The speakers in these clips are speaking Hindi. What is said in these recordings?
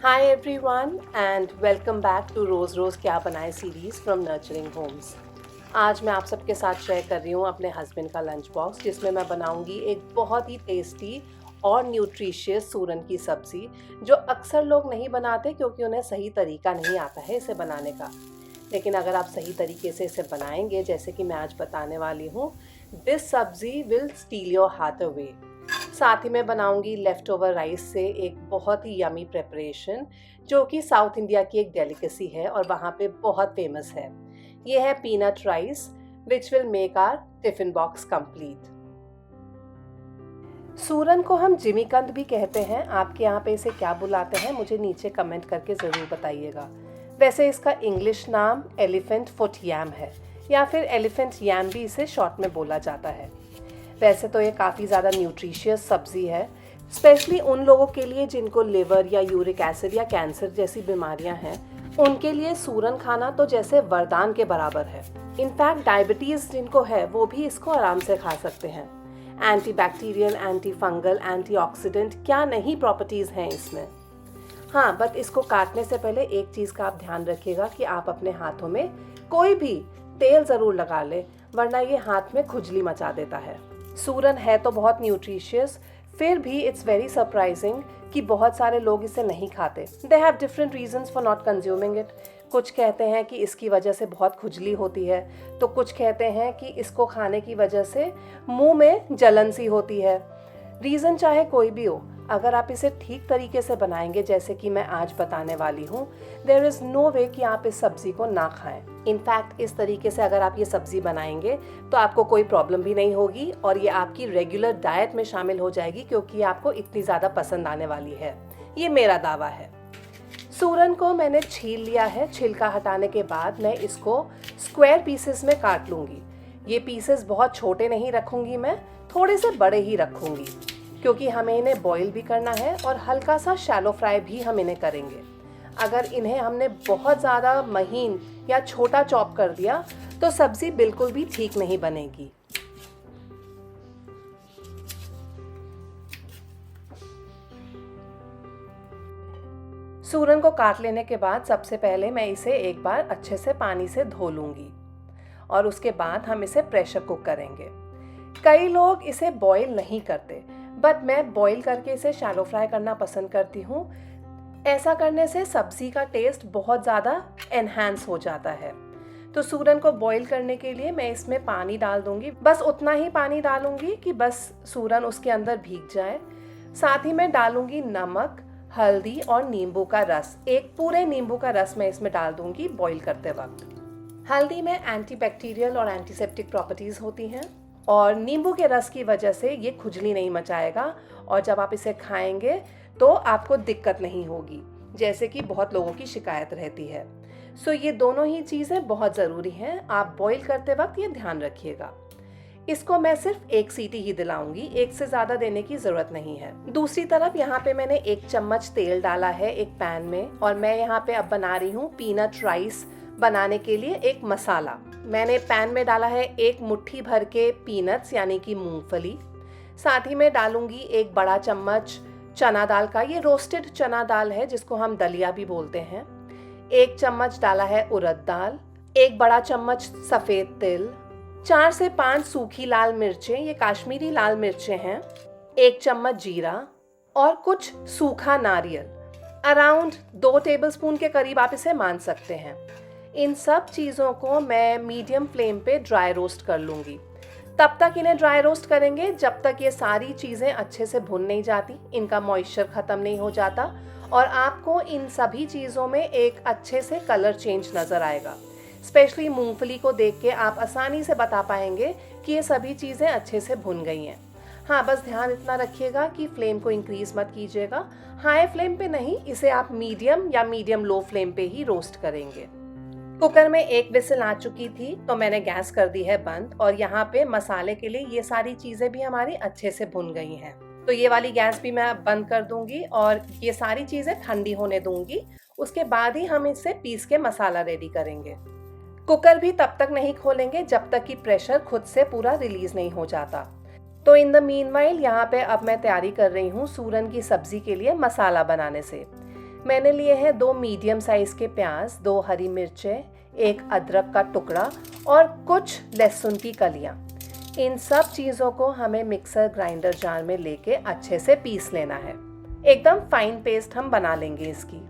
Hi everyone and welcome back to रोज़ रोज़ क्या बनाए सीरीज़ फ्रॉम नर्चरिंग होम्स। आज मैं आप सबके साथ शेयर कर रही हूँ अपने हस्बैंड का लंच बॉक्स, जिसमें मैं बनाऊँगी एक बहुत ही टेस्टी और न्यूट्रिशियस सूरन की सब्ज़ी, जो अक्सर लोग नहीं बनाते क्योंकि उन्हें सही तरीका नहीं आता है इसे बनाने का। लेकिन अगर आप सही तरीके से इसे बनाएंगे जैसे कि मैं आज बताने वाली हूँ, दिस सब्ज़ी will still your heart away. साथ ही मैं बनाऊंगी लेफ़्ट ओवर राइस से एक बहुत ही यमी प्रिपरेशन, जो कि साउथ इंडिया की एक डेलिकेसी है और वहाँ पे बहुत फेमस है। ये है peanut rice which will make our tiffin box complete. सूरन को हम जिमीकंद भी कहते हैं। आपके यहाँ पे इसे क्या बुलाते हैं मुझे नीचे कमेंट करके ज़रूर बताइएगा। वैसे इसका इंग्लिश नाम एलिफेंट फुट यैम है, या फिर एलिफेंट यैम भी इसे शॉर्ट में बोला जाता है। वैसे तो ये काफ़ी ज़्यादा न्यूट्रिशियस सब्ज़ी है, स्पेशली उन लोगों के लिए जिनको लिवर या यूरिक एसिड या कैंसर जैसी बीमारियां हैं। उनके लिए सूरन खाना तो जैसे वरदान के बराबर है। इनफैक्ट डायबिटीज़ जिनको है वो भी इसको आराम से खा सकते हैं। Anti bacterial, anti fungal, antioxidant क्या नहीं प्रॉपर्टीज़ हैं इसमें। हाँ, बट इसको काटने से पहले एक चीज़ का आप ध्यान रखिएगा कि आप अपने हाथों में कोई भी तेल ज़रूर लगा लें, वरना ये हाथ में खुजली मचा देता है। सूरन है तो बहुत न्यूट्रिशियस, फिर भी इट्स वेरी सरप्राइजिंग कि बहुत सारे लोग इसे नहीं खाते। They have different reasons for not consuming it. कुछ कहते हैं कि इसकी वजह से बहुत खुजली होती है, तो कुछ कहते हैं कि इसको खाने की वजह से मुंह में जलन सी होती है। रीज़न चाहे कोई भी हो, अगर आप इसे ठीक तरीके से बनाएंगे जैसे कि मैं आज बताने वाली हूँ, देयर इज़ नो वे कि आप इस सब्ज़ी को ना खाएं। इनफैक्ट इस तरीके से अगर आप ये सब्ज़ी बनाएंगे तो आपको कोई प्रॉब्लम भी नहीं होगी और ये आपकी रेगुलर डाइट में शामिल हो जाएगी, क्योंकि आपको इतनी ज़्यादा पसंद आने वाली है। ये मेरा दावा है। सूरन को मैंने छील लिया है। छिलका हटाने के बाद मैं इसको स्क्वायर पीसेस में काट लूँगी। ये पीसेस बहुत छोटे नहीं रखूँगी, मैं थोड़े से बड़े ही रखूँगी, क्योंकि हमें इन्हें बॉईल भी करना है और हल्का सा शैलो फ्राई भी हम इन्हें करेंगे। अगर इन्हें हमने बहुत ज़्यादा महीन या छोटा चॉप कर दिया तो सब्ज़ी बिल्कुल भी ठीक नहीं बनेगी। सूरन को काट लेने के बाद सबसे पहले मैं इसे एक बार अच्छे से पानी से धो लूँगी और उसके बाद हम इसे प्रेशर कुक करेंगे। कई लोग इसे बॉईल नहीं करते, बट मैं बॉईल करके इसे शैलो फ्राई करना पसंद करती हूँ। ऐसा करने से सब्ज़ी का टेस्ट बहुत ज़्यादा एनहांस हो जाता है। तो सूरन को बॉईल करने के लिए मैं इसमें पानी डाल दूँगी। बस उतना ही पानी डालूँगी कि बस सूरन उसके अंदर भीग जाए। साथ ही मैं डालूँगी नमक, हल्दी और नींबू का रस। एक पूरे नींबू का रस मैं इसमें डाल दूँगी बॉईल करते वक्त। हल्दी में एंटीबैक्टीरियल और एंटीसेप्टिक प्रॉपर्टीज़ होती हैं और नींबू के रस की वजह से ये खुजली नहीं मचाएगा और जब आप इसे खाएंगे तो आपको दिक्कत नहीं होगी, जैसे कि बहुत लोगों की शिकायत रहती है। सो ये दोनों ही चीज़ें बहुत ज़रूरी हैं। आप बॉईल करते वक्त ये ध्यान रखिएगा। इसको मैं सिर्फ एक सीटी ही दिलाऊंगी, एक से ज़्यादा देने की ज़रूरत नहीं है। दूसरी तरफ यहाँ पे मैंने 1 चम्मच तेल डाला है एक पैन में और मैं यहाँ पे अब बना रही हूँ पीनट राइस बनाने के लिए एक मसाला। मैंने पैन में डाला है 1 मुट्ठी भर के पीनट्स यानी कि मूंगफली। साथ ही मैं डालूंगी 1 बड़ा चम्मच चना दाल का, ये रोस्टेड चना दाल है जिसको हम दलिया भी बोलते हैं। 1 चम्मच डाला है उड़द दाल, 1 बड़ा चम्मच सफ़ेद तिल, 4 से 5 सूखी लाल मिर्चें, ये काश्मीरी लाल मिर्चें हैं, 1 चम्मच जीरा और कुछ सूखा नारियल। अराउंड 2 टेबलस्पून के करीब आप इसे मान सकते हैं। इन सब चीज़ों को मैं मीडियम फ्लेम पे ड्राई रोस्ट कर लूँगी। तब तक इन्हें ड्राई रोस्ट करेंगे जब तक ये सारी चीज़ें अच्छे से भुन नहीं जाती, इनका मॉइस्चर ख़त्म नहीं हो जाता और आपको इन सभी चीज़ों में एक अच्छे से कलर चेंज नज़र आएगा। स्पेशली मूंगफली को देख के आप आसानी से बता पाएंगे कि ये सभी चीज़ें अच्छे से भुन गई हैं। हाँ, बस ध्यान इतना रखिएगा कि फ्लेम को इंक्रीज़ मत कीजिएगा। हाई फ्लेम पे नहीं, इसे आप मीडियम या मीडियम लो फ्लेम पे ही रोस्ट करेंगे। कुकर में 1 विसिल आ चुकी थी तो मैंने गैस कर दी है बंद और यहाँ पे मसाले के लिए ये सारी चीज़ें भी हमारी अच्छे से भुन गई हैं। तो ये वाली गैस भी मैं बंद कर दूंगी और ये सारी चीज़ें ठंडी होने दूंगी। उसके बाद ही हम इससे पीस के मसाला रेडी करेंगे। कुकर भी तब तक नहीं खोलेंगे जब तक कि प्रेशर खुद से पूरा रिलीज नहीं हो जाता। तो इन द मीनवाइल यहाँ पे अब मैं तैयारी कर रही हूँ सूरन की सब्जी के लिए मसाला बनाने से। मैंने लिए हैं 2 मीडियम साइज़ के प्याज, 2 हरी मिर्चें, 1 अदरक का टुकड़ा और कुछ लहसुन की कलियां। इन सब चीज़ों को हमें मिक्सर ग्राइंडर जार में लेके अच्छे से पीस लेना है। एकदम फाइन पेस्ट हम बना लेंगे इसकी।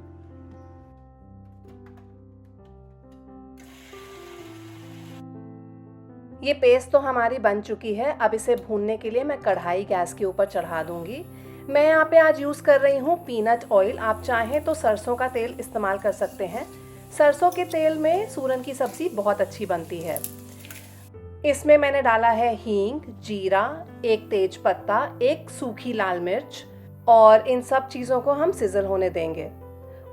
ये पेस्ट तो हमारी बन चुकी है। अब इसे भूनने के लिए मैं कढ़ाई गैस के ऊपर चढ़ा दूंगी। मैं यहाँ पे आज यूज़ कर रही हूँ पीनट ऑयल। आप चाहें तो सरसों का तेल इस्तेमाल कर सकते हैं। सरसों के तेल में सूरन की सब्ज़ी बहुत अच्छी बनती है। इसमें मैंने डाला है हींग, जीरा, 1 तेज पत्ता, 1 सूखी लाल मिर्च और इन सब चीज़ों को हम सिजल होने देंगे।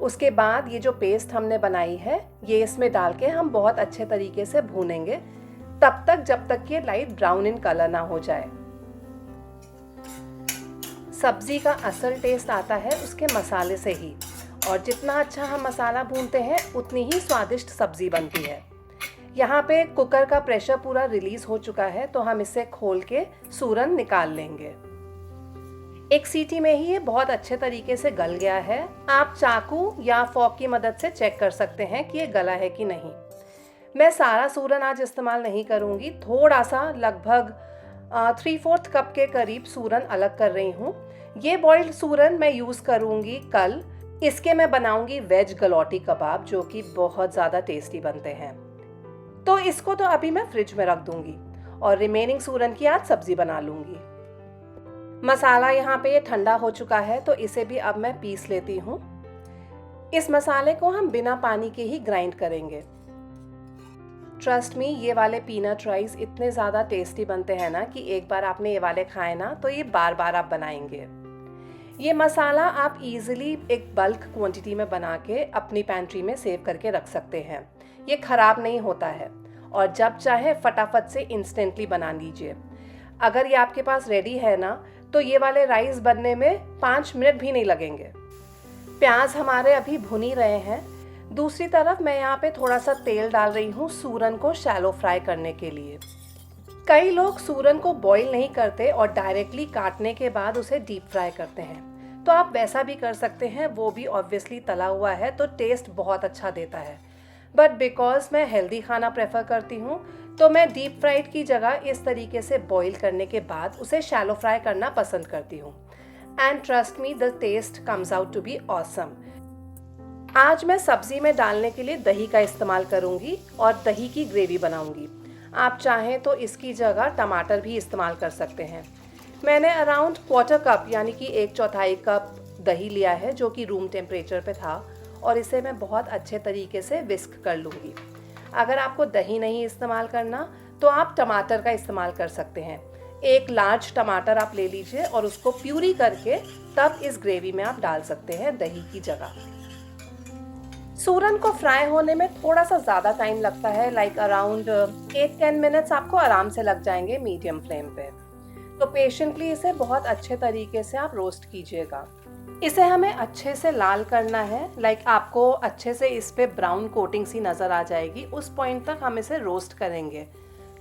उसके बाद ये जो पेस्ट हमने बनाई है ये इसमें डाल के हम बहुत अच्छे तरीके से भूनेंगे, तब तक जब तक ये लाइट ब्राउन इन कलर ना हो जाए। सब्जी का असल टेस्ट आता है उसके मसाले से ही, और जितना अच्छा हम मसाला भूनते हैं उतनी ही स्वादिष्ट सब्जी बनती है। यहाँ पे कुकर का प्रेशर पूरा रिलीज हो चुका है, तो हम इसे खोल के सूरन निकाल लेंगे। 1 सीटी में ही ये बहुत अच्छे तरीके से गल गया है। आप चाकू या फॉक की मदद से चेक कर सकते हैं कि ये गला है कि नहीं। मैं सारा सूरन आज इस्तेमाल नहीं करूँगी, थोड़ा सा लगभग 3/4 कप के करीब सूरन अलग कर रही हूँ। ये बॉइल्ड सूरन मैं यूज़ करूँगी कल। इसके मैं बनाऊँगी वेज गलौटी कबाब, जो कि बहुत ज़्यादा टेस्टी बनते हैं। तो इसको तो अभी मैं फ्रिज में रख दूँगी और रिमेनिंग सूरन की आज सब्ज़ी बना लूँगी। मसाला यहाँ पे ये ठंडा हो चुका है, तो इसे भी अब मैं पीस लेती हूँ। इस मसाले को हम बिना पानी के ही ग्राइंड करेंगे। ट्रस्ट मी, ये वाले पीनट राइस इतने ज़्यादा टेस्टी बनते हैं ना कि एक बार आपने ये वाले खाए ना तो ये बार बार आप बनाएंगे। ये मसाला आप इजीली एक बल्क क्वांटिटी में बना के अपनी पैंट्री में सेव करके रख सकते हैं। ये ख़राब नहीं होता है और जब चाहे फटाफट से इंस्टेंटली बना लीजिए। अगर ये आपके पास रेडी है ना तो ये वाले राइस बनने में 5 मिनट भी नहीं लगेंगे। प्याज हमारे अभी भुन ही रहे हैं। दूसरी तरफ मैं यहाँ पे थोड़ा सा तेल डाल रही हूँ सूरन को शैलो फ्राई करने के लिए। कई लोग सूरन को बॉईल नहीं करते और डायरेक्टली काटने के बाद उसे डीप फ्राई करते हैं, तो आप वैसा भी कर सकते हैं। वो भी ऑब्वियसली तला हुआ है तो टेस्ट बहुत अच्छा देता है, बट बिकॉज मैं हेल्दी खाना प्रेफर करती हूँ तो मैं डीप फ्राइड की जगह इस तरीके से बॉईल करने के बाद उसे शैलो फ्राई करना पसंद करती हूँ। And trust me, the taste comes out to be awesome. आज मैं सब्जी में डालने के लिए दही का इस्तेमाल करूंगी और दही की ग्रेवी बनाऊंगी। आप चाहें तो इसकी जगह टमाटर भी इस्तेमाल कर सकते हैं। मैंने अराउंड 1/4 कप यानी कि 1/4 कप दही लिया है, जो कि रूम टेम्परेचर पे था, और इसे मैं बहुत अच्छे तरीके से विस्क कर लूँगी। अगर आपको दही नहीं इस्तेमाल करना तो आप टमाटर का इस्तेमाल कर सकते हैं। 1 लार्ज टमाटर आप ले लीजिए और उसको प्यूरी करके तब इस ग्रेवी में आप डाल सकते हैं दही की जगह। सूरन को फ्राई होने में थोड़ा सा ज़्यादा टाइम लगता है, लाइक अराउंड 8-10 मिनट्स आपको आराम से लग जाएंगे मीडियम फ्लेम पे। तो पेशेंटली इसे बहुत अच्छे तरीके से आप रोस्ट कीजिएगा। इसे हमें अच्छे से लाल करना है, लाइक आपको अच्छे से इस पे ब्राउन कोटिंग सी नज़र आ जाएगी। उस पॉइंट तक हम इसे रोस्ट करेंगे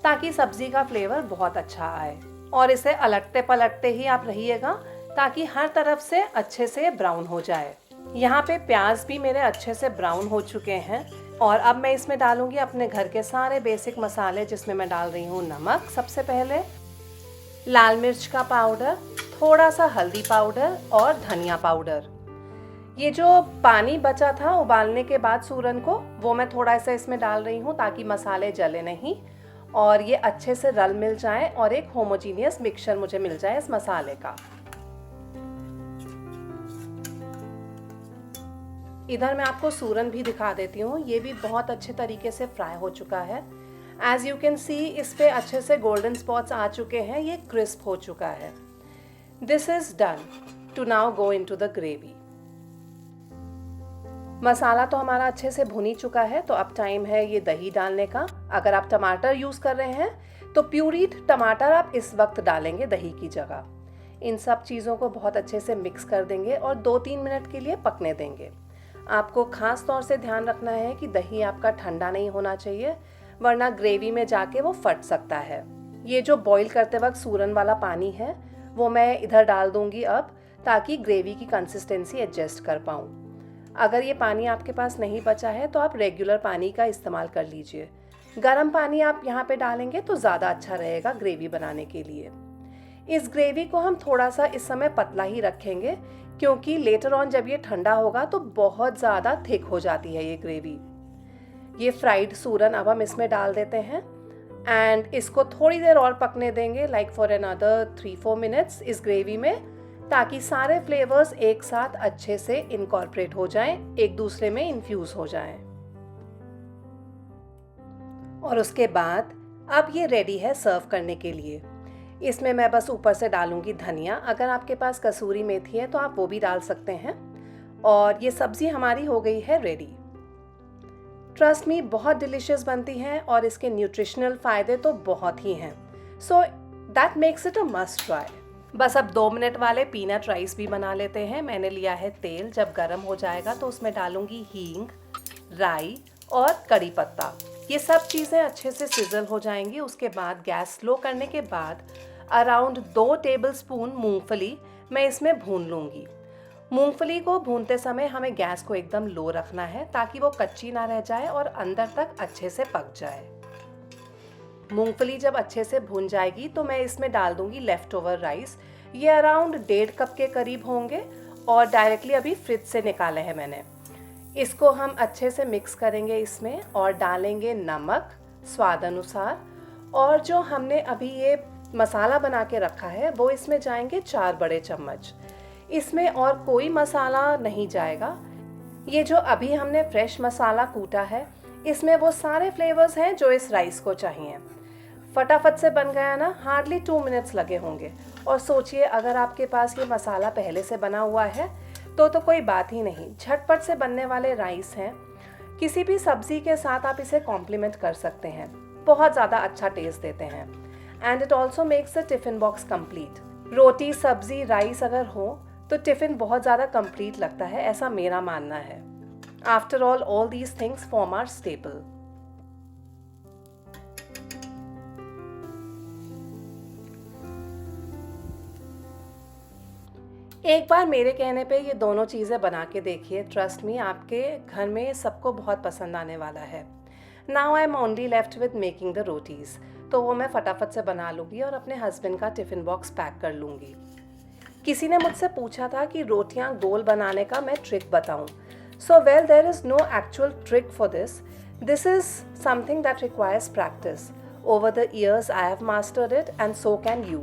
ताकि सब्ज़ी का फ्लेवर बहुत अच्छा आए। और इसे अलटते पलटते ही आप रहिएगा ताकि हर तरफ से अच्छे से ब्राउन हो जाए। यहाँ पे प्याज भी मेरे अच्छे से ब्राउन हो चुके हैं और अब मैं इसमें डालूंगी अपने घर के सारे बेसिक मसाले, जिसमें मैं डाल रही हूँ नमक सबसे पहले, लाल मिर्च का पाउडर, थोड़ा सा हल्दी पाउडर और धनिया पाउडर। ये जो पानी बचा था उबालने के बाद सूरन को, वो मैं थोड़ा सा इसमें डाल रही हूँ ताकि मसाले जले नहीं और ये अच्छे से रल मिल जाए और एक होमोजीनियस मिक्सचर मुझे मिल जाए इस मसाले का। इधर मैं आपको सूरन भी दिखा देती हूँ। ये भी बहुत अच्छे तरीके से फ्राई हो चुका है। एज यू कैन सी इस पे अच्छे से गोल्डन स्पॉट्स आ चुके हैं, ये क्रिस्प हो चुका है। This is done. To now go into the gravy. मसाला तो हमारा अच्छे से भुन ही चुका है, तो अब टाइम है ये दही डालने का। अगर आप टमाटर यूज़ कर रहे हैं तो प्यूरीड टमाटर आप इस वक्त डालेंगे दही की जगह। इन सब चीज़ों को बहुत अच्छे से मिक्स कर देंगे और 2-3 मिनट के लिए पकने देंगे। आपको खास तौर से ध्यान रखना है कि दही आपका ठंडा नहीं होना चाहिए, वरना ग्रेवी में जाके वो फट सकता है। ये जो बॉईल करते वक्त सूरन वाला पानी है वो मैं इधर डाल दूंगी अब, ताकि ग्रेवी की कंसिस्टेंसी एडजस्ट कर पाऊँ। अगर ये पानी आपके पास नहीं बचा है तो आप रेगुलर पानी का इस्तेमाल कर लीजिए। गर्म पानी आप यहाँ पे डालेंगे तो ज़्यादा अच्छा रहेगा ग्रेवी बनाने के लिए। इस ग्रेवी को हम थोड़ा सा इस समय पतला ही रखेंगे, क्योंकि लेटर ऑन जब ये ठंडा होगा तो बहुत ज़्यादा थिक हो जाती है ये ग्रेवी। ये फ्राइड सूरन अब हम इसमें डाल देते हैं एंड इसको थोड़ी देर और पकने देंगे, लाइक फॉर अनदर 3-4 मिनट्स इस ग्रेवी में, ताकि सारे फ्लेवर्स एक साथ अच्छे से इनकॉर्पोरेट हो जाएं, एक दूसरे में इन्फ्यूज़ हो जाएं। और उसके बाद अब ये रेडी है सर्व करने के लिए। इसमें मैं बस ऊपर से डालूंगी धनिया। अगर आपके पास कसूरी मेथी है तो आप वो भी डाल सकते हैं। और ये सब्ज़ी हमारी हो गई है रेडी। ट्रस्ट मी, बहुत डिलीशियस बनती है और इसके न्यूट्रिशनल फ़ायदे तो बहुत ही हैं। So that makes it a must try. बस अब 2 मिनट वाले पीनट राइस भी बना लेते हैं। मैंने लिया है तेल, जब गर्म हो जाएगा तो उसमें डालूंगी हींग, राई और कड़ी पत्ता। ये सब चीज़ें अच्छे से सिजल हो जाएंगी। उसके बाद गैस स्लो करने के बाद अराउंड 2 टेबलस्पून मूंगफली मैं इसमें भून लूँगी। मूंगफली को भूनते समय हमें गैस को एकदम लो रखना है, ताकि वो कच्ची ना रह जाए और अंदर तक अच्छे से पक जाए। मूंगफली जब अच्छे से भून जाएगी तो मैं इसमें डाल दूंगी लेफ़्ट ओवर राइस। ये अराउंड 1.5 कप के करीब होंगे और डायरेक्टली अभी फ्रिज से निकाले हैं मैंने। इसको हम अच्छे से मिक्स करेंगे इसमें और डालेंगे नमक स्वाद अनुसार, और जो हमने अभी ये मसाला बना के रखा है वो इसमें जाएंगे 4 बड़े चम्मच। इसमें और कोई मसाला नहीं जाएगा। ये जो अभी हमने फ्रेश मसाला कूटा है, इसमें वो सारे फ्लेवर्स हैं जो इस राइस को चाहिए। फटाफट से बन गया ना, हार्डली 2 मिनट्स लगे होंगे। और सोचिए, अगर आपके पास ये मसाला पहले से बना हुआ है तो कोई बात ही नहीं, झटपट से बनने वाले राइस हैं। किसी भी सब्जी के साथ आप इसे कॉम्प्लीमेंट कर सकते हैं, बहुत ज़्यादा अच्छा टेस्ट देते हैं। And it also makes the tiffin box complete. रोटी, सब्जी, राइस अगर हो तो टिफ़िन बहुत ज़्यादा कंप्लीट लगता है, ऐसा मेरा मानना है। After all these things form our staple. एक बार मेरे कहने पे ये दोनों चीज़ें बना के देखिए। ट्रस्ट मी, आपके घर में सबको बहुत पसंद आने वाला है। Now I am only left with making the rotis, तो वो मैं फटाफट से बना लूँगी और अपने हस्बैंड का टिफ़िन बॉक्स पैक कर लूँगी। किसी ने मुझसे पूछा था कि रोटियां गोल बनाने का मैं ट्रिक बताऊं। So well, there is no actual trick for this. This is something that requires practice. Over the years I have mastered it and so can you.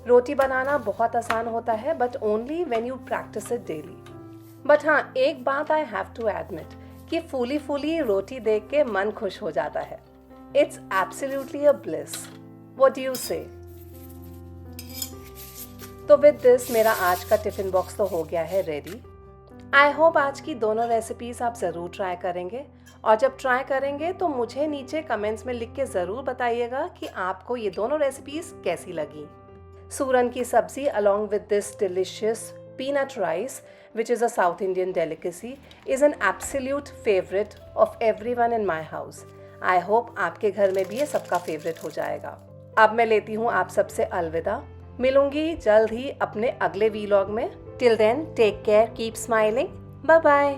रोटी बनाना बहुत आसान होता है, but only when you practice it daily. But हाँ, एक बात I have to admit कि फूली रोटी देख के मन खुश हो जाता है। It's absolutely a bliss. What do you say? तो विद दिस मेरा आज का टिफ़िन बॉक्स तो हो गया है रेडी। आई होप आज की दोनों रेसिपीज़ आप ज़रूर ट्राई करेंगे, और जब ट्राई करेंगे तो मुझे नीचे कमेंट्स में लिख के ज़रूर बताइएगा कि आपको ये दोनों रेसिपीज़ कैसी लगी। सूरन की सब्ज़ी along with this delicious peanut rice, which is a South Indian delicacy, is an absolute favorite of everyone in my house. I hope आपके घर में भी ये सबका फेवरेट हो जाएगा। अब मैं लेती हूँ आप सबसे अलविदा। मिलूंगी जल्द ही अपने अगले वीलॉग में। Till then take care, keep smiling, bye bye.